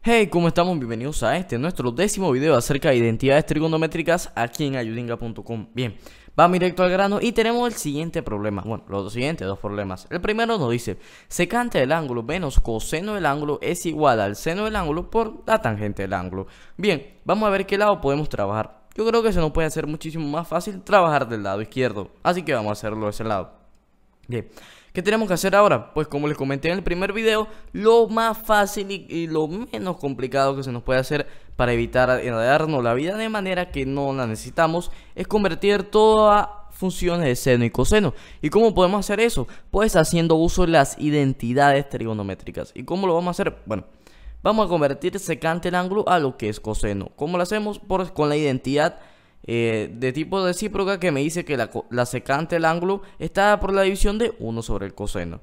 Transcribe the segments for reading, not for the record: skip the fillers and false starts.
Hey, ¿cómo estamos? Bienvenidos a nuestro 10º video acerca de identidades trigonométricas aquí en ayudinga.com. Bien, vamos directo al grano y tenemos el siguiente problema. Bueno, los siguientes dos problemas. El primero nos dice, secante del ángulo menos coseno del ángulo es igual al seno del ángulo por la tangente del ángulo. Bien, vamos a ver qué lado podemos trabajar. Yo creo que se nos puede hacer muchísimo más fácil trabajar del lado izquierdo, así que vamos a hacerlo de ese lado. Bien, ¿qué tenemos que hacer ahora? Pues como les comenté en el primer video, lo más fácil y lo menos complicado que se nos puede hacer para evitar enredarnos la vida de manera que no la necesitamos es convertir todas funciones de seno y coseno. ¿Y cómo podemos hacer eso? Pues haciendo uso de las identidades trigonométricas. ¿Y cómo lo vamos a hacer? Bueno, vamos a convertir secante del ángulo a lo que es coseno. ¿Cómo lo hacemos? Con la identidad de tipo recíproca que me dice que la secante del ángulo está por la división de 1 sobre el coseno.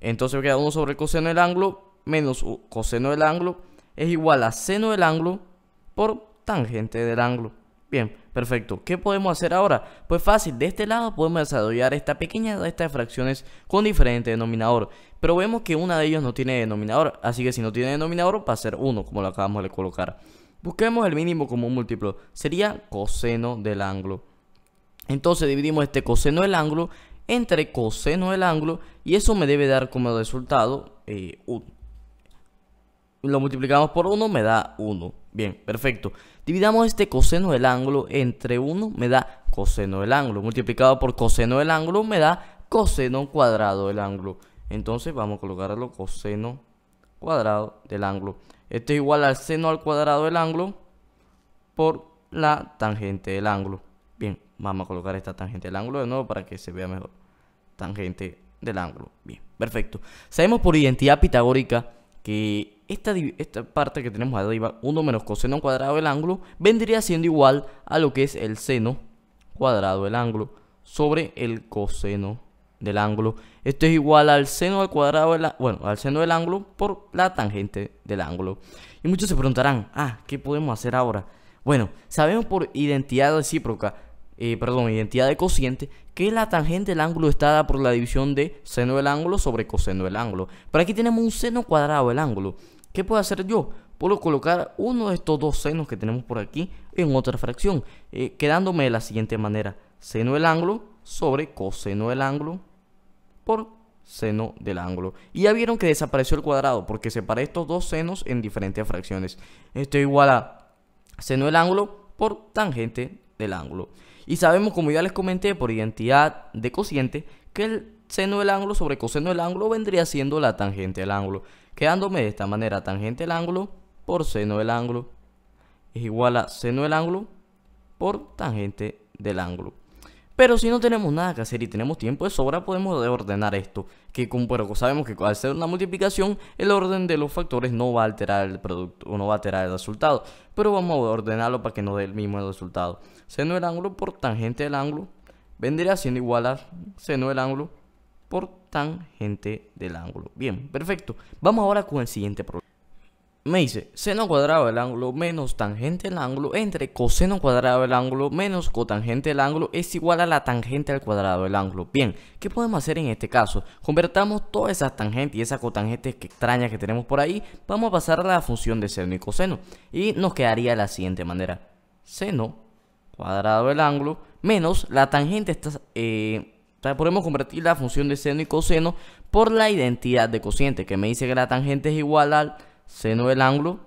Entonces queda 1 sobre el coseno del ángulo menos coseno del ángulo es igual a seno del ángulo por tangente del ángulo. Bien, perfecto. ¿Qué podemos hacer ahora? Pues fácil, de este lado podemos desarrollar esta pequeña lista de fracciones con diferente denominador. Pero vemos que una de ellos no tiene denominador, así que si no tiene denominador va a ser 1, como lo acabamos de colocar. Busquemos el mínimo común múltiplo, sería coseno del ángulo. Entonces dividimos este coseno del ángulo entre coseno del ángulo y eso me debe dar como resultado 1. Lo multiplicamos por 1, me da 1. Bien, perfecto. Dividamos este coseno del ángulo entre 1, me da coseno del ángulo. Multiplicado por coseno del ángulo, me da coseno cuadrado del ángulo. Entonces vamos a colocarlo coseno cuadrado del ángulo. Esto es igual al seno al cuadrado del ángulo por la tangente del ángulo. Bien, vamos a colocar esta tangente del ángulo de nuevo para que se vea mejor. Tangente del ángulo. Bien, perfecto. Sabemos por identidad pitagórica que esta parte que tenemos arriba, 1 menos coseno cuadrado del ángulo, vendría siendo igual a lo que es el seno cuadrado del ángulo sobre el coseno del ángulo. Esto es igual al seno al cuadrado al seno del ángulo por la tangente del ángulo. Y muchos se preguntarán, ¿qué podemos hacer ahora? Bueno, sabemos por identidad recíproca, identidad de cociente, que la tangente del ángulo está dada por la división de seno del ángulo sobre coseno del ángulo. Pero aquí tenemos un seno cuadrado del ángulo. ¿Qué puedo hacer yo? Puedo colocar uno de estos dos senos que tenemos por aquí en otra fracción, quedándome de la siguiente manera: seno del ángulo sobre coseno del ángulo por seno del ángulo. Y ya vieron que desapareció el cuadrado porque separé estos dos senos en diferentes fracciones. Esto es igual a seno del ángulo por tangente del ángulo. Y sabemos, como ya les comenté, por identidad de cociente, que el seno del ángulo sobre coseno del ángulo vendría siendo la tangente del ángulo, quedándome de esta manera: tangente del ángulo por seno del ángulo es igual a seno del ángulo por tangente del ángulo. Pero si no tenemos nada que hacer y tenemos tiempo de sobra, podemos ordenar esto, pero sabemos que al ser una multiplicación, el orden de los factores no va a alterar el producto o no va a alterar el resultado, pero vamos a ordenarlo para que nos dé el mismo resultado. Seno del ángulo por tangente del ángulo vendría siendo igual a seno del ángulo por tangente del ángulo. Bien, perfecto. Vamos ahora con el siguiente problema. Me dice, seno cuadrado del ángulo menos tangente del ángulo entre coseno cuadrado del ángulo menos cotangente del ángulo es igual a la tangente al cuadrado del ángulo. Bien, ¿qué podemos hacer en este caso? Convertamos todas esas tangentes y esas cotangentes extrañas que tenemos por ahí, vamos a pasar a la función de seno y coseno. Y nos quedaría de la siguiente manera: seno cuadrado del ángulo menos la tangente podemos convertir la función de seno y coseno por la identidad de cociente, que me dice que la tangente es igual al seno del ángulo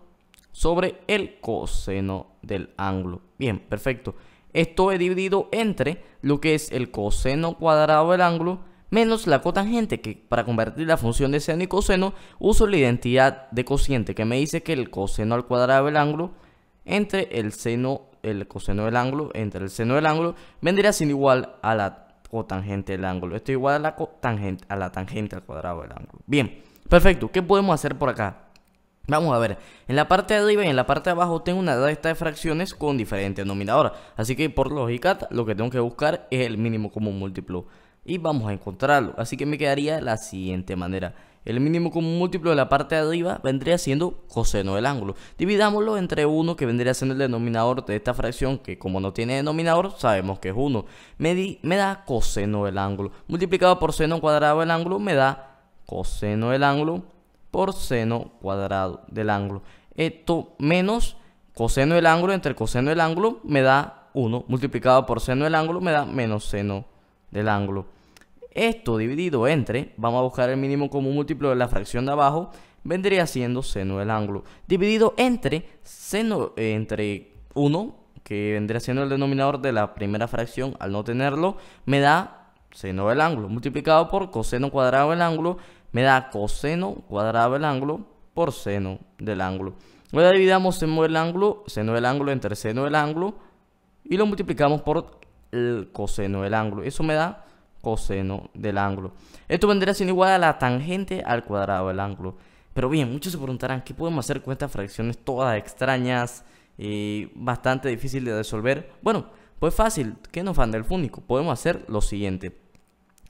sobre el coseno del ángulo. Bien, perfecto. Esto es dividido entre lo que es el coseno cuadrado del ángulo menos la cotangente, que para convertir la función de seno y coseno uso la identidad de cociente, que me dice que el coseno al cuadrado del ángulo entre el coseno del ángulo entre el seno del ángulo vendría siendo igual a la cotangente del ángulo. Esto es igual a la tangente al cuadrado del ángulo. Bien, perfecto. ¿Qué podemos hacer por acá? Vamos a ver, en la parte de arriba y en la parte de abajo tengo una lista de fracciones con diferentes denominadores. Así que por lógica lo que tengo que buscar es el mínimo común múltiplo. Y vamos a encontrarlo. Así que me quedaría de la siguiente manera: el mínimo común múltiplo de la parte de arriba vendría siendo coseno del ángulo. Dividámoslo entre 1, que vendría siendo el denominador de esta fracción, que como no tiene denominador sabemos que es 1. Me da coseno del ángulo. Multiplicado por seno cuadrado del ángulo me da coseno del ángulo por seno cuadrado del ángulo. Esto menos coseno del ángulo entre coseno del ángulo me da 1, multiplicado por seno del ángulo me da menos seno del ángulo. Esto dividido entre, vamos a buscar el mínimo común múltiplo de la fracción de abajo, vendría siendo seno del ángulo, dividido entre seno entre 1, que vendría siendo el denominador de la primera fracción. Al no tenerlo, me da seno del ángulo, multiplicado por coseno cuadrado del ángulo, me da coseno cuadrado del ángulo por seno del ángulo. Ahora dividamos seno del ángulo entre seno del ángulo y lo multiplicamos por el coseno del ángulo. Eso me da coseno del ángulo. Esto vendría siendo igual a la tangente al cuadrado del ángulo. Pero bien, muchos se preguntarán, ¿qué podemos hacer con estas fracciones todas extrañas y bastante difícil de resolver? Bueno, pues fácil, ¿qué nos falta el fúnico? Podemos hacer lo siguiente.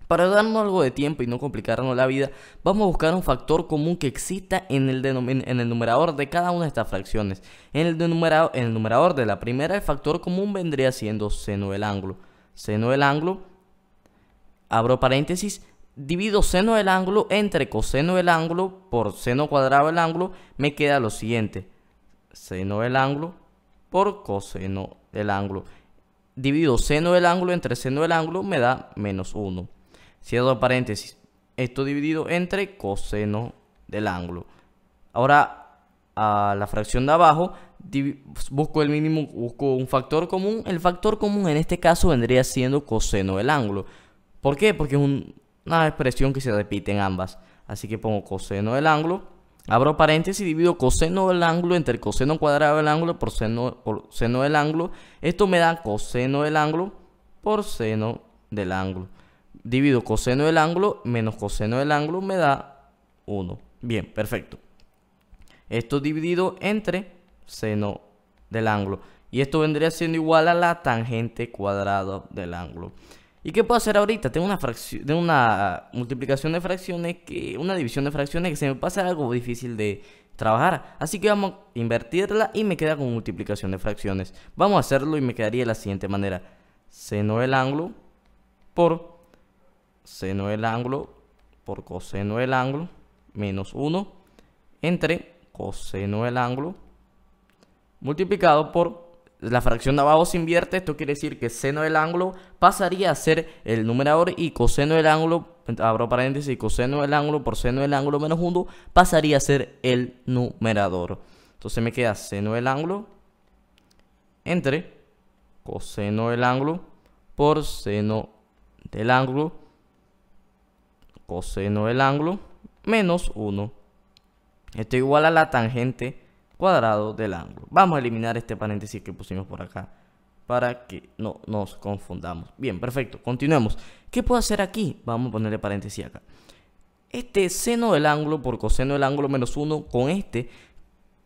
Para darnos algo de tiempo y no complicarnos la vida, vamos a buscar un factor común que exista en el numerador de cada una de estas fracciones. En el numerador de la primera, el factor común vendría siendo seno del ángulo. Seno del ángulo, abro paréntesis, divido seno del ángulo entre coseno del ángulo por seno cuadrado del ángulo, me queda lo siguiente. Seno del ángulo por coseno del ángulo. Divido seno del ángulo entre seno del ángulo, me da menos 1. Cierro paréntesis. Esto dividido entre coseno del ángulo. Ahora, a la fracción de abajo, busco el mínimo, busco un factor común. El factor común en este caso vendría siendo coseno del ángulo. ¿Por qué? Porque es una expresión que se repite en ambas. Así que pongo coseno del ángulo. Abro paréntesis y divido coseno del ángulo entre coseno cuadrado del ángulo por seno del ángulo. Esto me da coseno del ángulo por seno del ángulo. Divido coseno del ángulo menos coseno del ángulo me da 1. Bien, perfecto. Esto dividido entre seno del ángulo. Y esto vendría siendo igual a la tangente cuadrada del ángulo. ¿Y qué puedo hacer ahorita? Tengo una multiplicación de fracciones, una división de fracciones que se me pasa algo difícil de trabajar. Así que vamos a invertirla y me queda con multiplicación de fracciones. Vamos a hacerlo y me quedaría de la siguiente manera. Seno del ángulo por seno del ángulo por coseno del ángulo menos 1 entre coseno del ángulo multiplicado por la fracción de abajo se invierte. Esto quiere decir que seno del ángulo pasaría a ser el numerador y coseno del ángulo, abro paréntesis, coseno del ángulo por seno del ángulo menos 1 pasaría a ser el numerador. Entonces me queda seno del ángulo entre coseno del ángulo por seno del ángulo coseno del ángulo menos 1. Esto es igual a la tangente cuadrado del ángulo. Vamos a eliminar este paréntesis que pusimos por acá para que no nos confundamos. Bien, perfecto. Continuemos. ¿Qué puedo hacer aquí? Vamos a ponerle paréntesis acá. Este seno del ángulo por coseno del ángulo menos 1 con este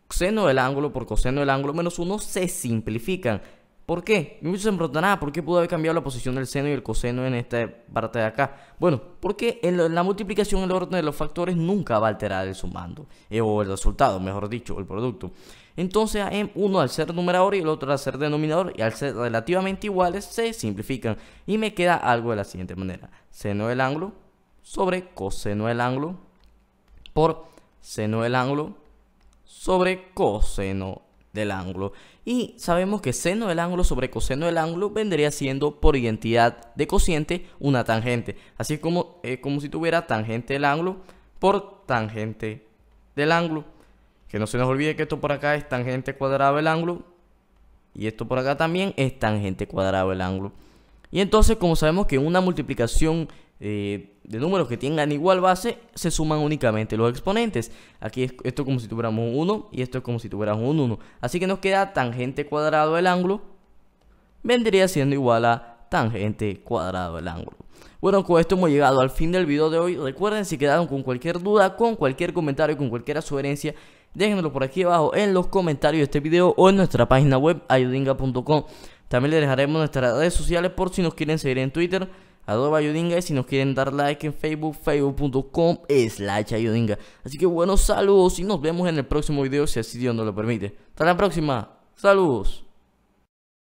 seno del ángulo por coseno del ángulo menos 1 se simplifican. ¿Por qué? Muchos se preguntarán, ¿por qué pudo haber cambiado la posición del seno y el coseno en esta parte de acá? Bueno, porque en la multiplicación el orden de los factores nunca va a alterar el sumando, o el resultado, mejor dicho, el producto. Entonces, uno al ser numerador y el otro al ser denominador, y al ser relativamente iguales, se simplifican. Y me queda algo de la siguiente manera. Seno del ángulo sobre coseno del ángulo por seno del ángulo sobre coseno del ángulo. Y sabemos que seno del ángulo sobre coseno del ángulo vendría siendo por identidad de cociente una tangente. Así es como si tuviera tangente del ángulo por tangente del ángulo. Que no se nos olvide que esto por acá es tangente cuadrado del ángulo. Y esto por acá también es tangente cuadrado del ángulo. Y entonces, como sabemos que una multiplicación de números que tengan igual base, se suman únicamente los exponentes. Aquí esto es como si tuviéramos un 1 y esto es como si tuviéramos un 1. Así que nos queda tangente cuadrado del ángulo. Vendría siendo igual a tangente cuadrado del ángulo. Bueno, con esto hemos llegado al fin del video de hoy. Recuerden, si quedaron con cualquier duda, con cualquier comentario, con cualquier sugerencia, déjenmelo por aquí abajo en los comentarios de este video o en nuestra página web ayudinga.com. También les dejaremos nuestras redes sociales por si nos quieren seguir en Twitter, @ayudinga, y si nos quieren dar like en Facebook, facebook.com/ayudinga. Así que buenos saludos y nos vemos en el próximo video si así Dios nos lo permite. Hasta la próxima. Saludos.